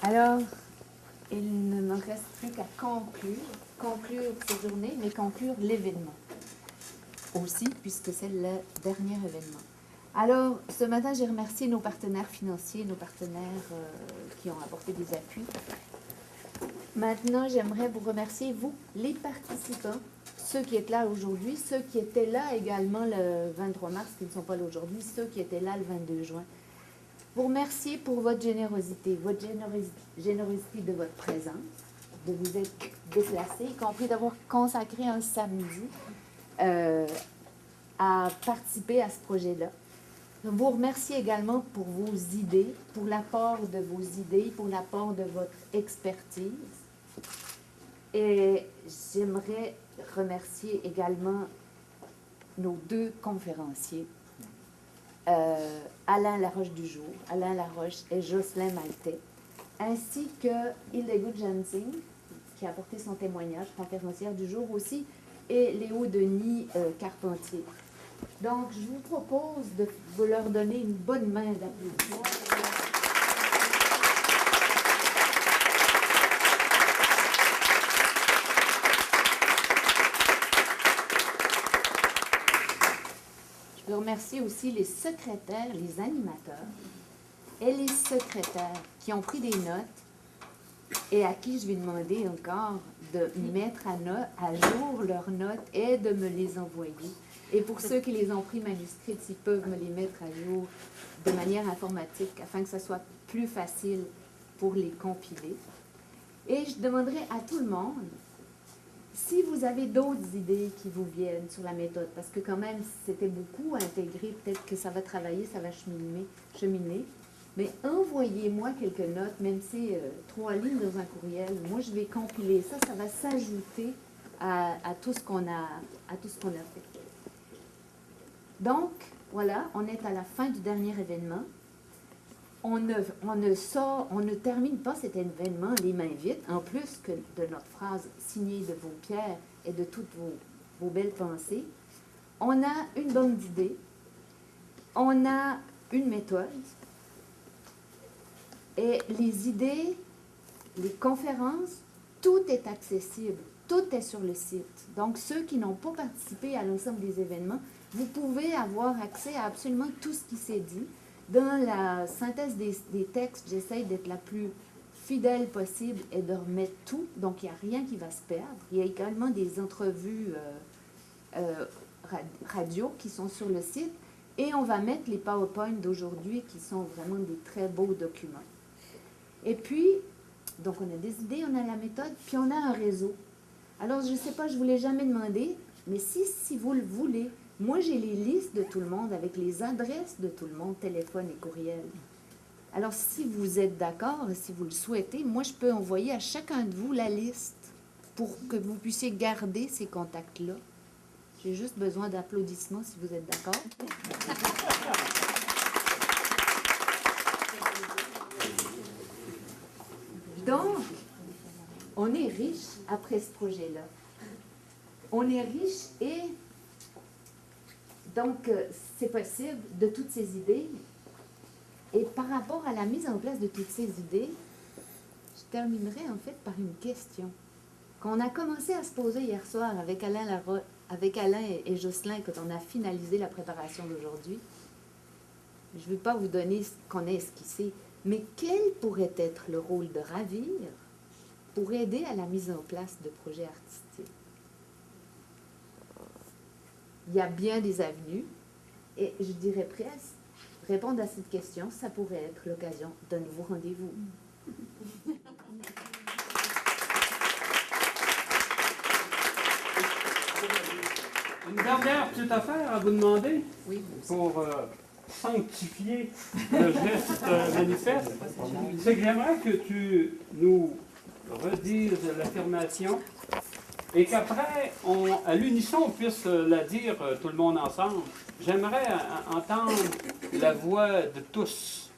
Alors, il ne me reste plus qu'à conclure cette journée, mais conclure l'événement aussi, puisque c'est le dernier événement. Alors, ce matin, j'ai remercié nos partenaires financiers, nos partenaires qui ont apporté des appuis. Maintenant, j'aimerais vous remercier, vous, les participants, ceux qui êtes là aujourd'hui, ceux qui étaient là également le 23 mars, qui ne sont pas là aujourd'hui, ceux qui étaient là le 22 juin. Vous remercier pour votre générosité de votre présence, de vous être déplacés, y compris d'avoir consacré un samedi à participer à ce projet-là. Vous remercier également pour vos idées, pour l'apport de vos idées, pour l'apport de votre expertise. Et j'aimerais remercier également nos deux conférenciers, Alain Laroche-Dujour, Alain Laroche et Jocelyn Maltais, ainsi que Hildegard Jansing, qui a apporté son témoignage, conférencière du jour aussi, et Léo Denis Carpentier. Donc, je vous propose de vous leur donner une bonne main d'applaudissements. Je veux remercier aussi les secrétaires, les animateurs et les secrétaires qui ont pris des notes et à qui je vais demander encore de mettre à jour leurs notes et de me les envoyer. Et pour ceux qui les ont pris manuscrites, ils peuvent me les mettre à jour de manière informatique afin que ce soit plus facile pour les compiler. Et je demanderai à tout le monde, si vous avez d'autres idées qui vous viennent sur la méthode, parce que quand même, c'était beaucoup à intégrer, peut-être que ça va travailler, ça va cheminer, mais envoyez-moi quelques notes, même si 3 lignes dans un courriel. Moi, je vais compiler ça, ça va s'ajouter à tout ce qu'on a fait. Donc, voilà, on est à la fin du dernier événement. On ne termine pas cet événement les mains vides, en plus que de notre phrase signée de vos pierres et de toutes vos belles pensées. On a une banque d'idées, on a une méthode, et les idées, les conférences, tout est accessible, tout est sur le site. Donc, ceux qui n'ont pas participé à l'ensemble des événements, vous pouvez avoir accès à absolument tout ce qui s'est dit. Dans la synthèse des textes, j'essaie d'être la plus fidèle possible et de remettre tout. Donc, il n'y a rien qui va se perdre. Il y a également des entrevues radio qui sont sur le site. Et on va mettre les PowerPoint d'aujourd'hui qui sont vraiment des très beaux documents. Et puis, donc on a des idées, on a la méthode, puis on a un réseau. Alors, je ne sais pas, je ne vous l'ai jamais demandé, mais si vous le voulez, moi, j'ai les listes de tout le monde avec les adresses de tout le monde, téléphone et courriel. Alors, si vous êtes d'accord, si vous le souhaitez, moi, je peux envoyer à chacun de vous la liste pour que vous puissiez garder ces contacts-là. J'ai juste besoin d'applaudissements si vous êtes d'accord. Donc, on est riche après ce projet-là. On est riche et donc c'est possible de toutes ces idées. Et par rapport à la mise en place de toutes ces idées, je terminerai en fait par une question qu'on a commencé à se poser hier soir avec Alain et Jocelyn quand on a finalisé la préparation d'aujourd'hui. Je ne vais pas vous donner ce qu'on a esquissé, mais quel pourrait être le rôle de Ravir pour aider à la mise en place de projets artistiques? Il y a bien des avenues, et je dirais presque, répondre à cette question, ça pourrait être l'occasion d'un nouveau rendez-vous. Une dernière petite affaire à vous demander, Oui, pour sanctifier le geste manifeste, c'est que j'aimerais que tu nous redises l'affirmation et qu'après, à l'unisson, on puisse la dire tout le monde ensemble. J'aimerais entendre la voix de tous.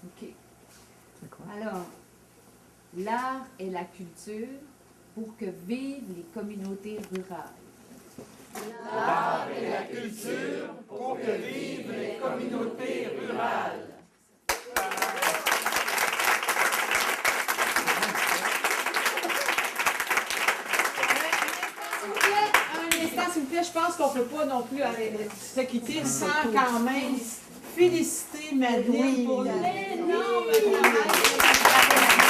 OK. Alors, l'art et la culture pour que vivent les communautés rurales. L'art et la culture pour que vivent les communautés rurales. s'il vous plaît, je pense qu'on ne peut pas non plus se quitter sans quand même féliciter Madeleine pour l'énorme travail.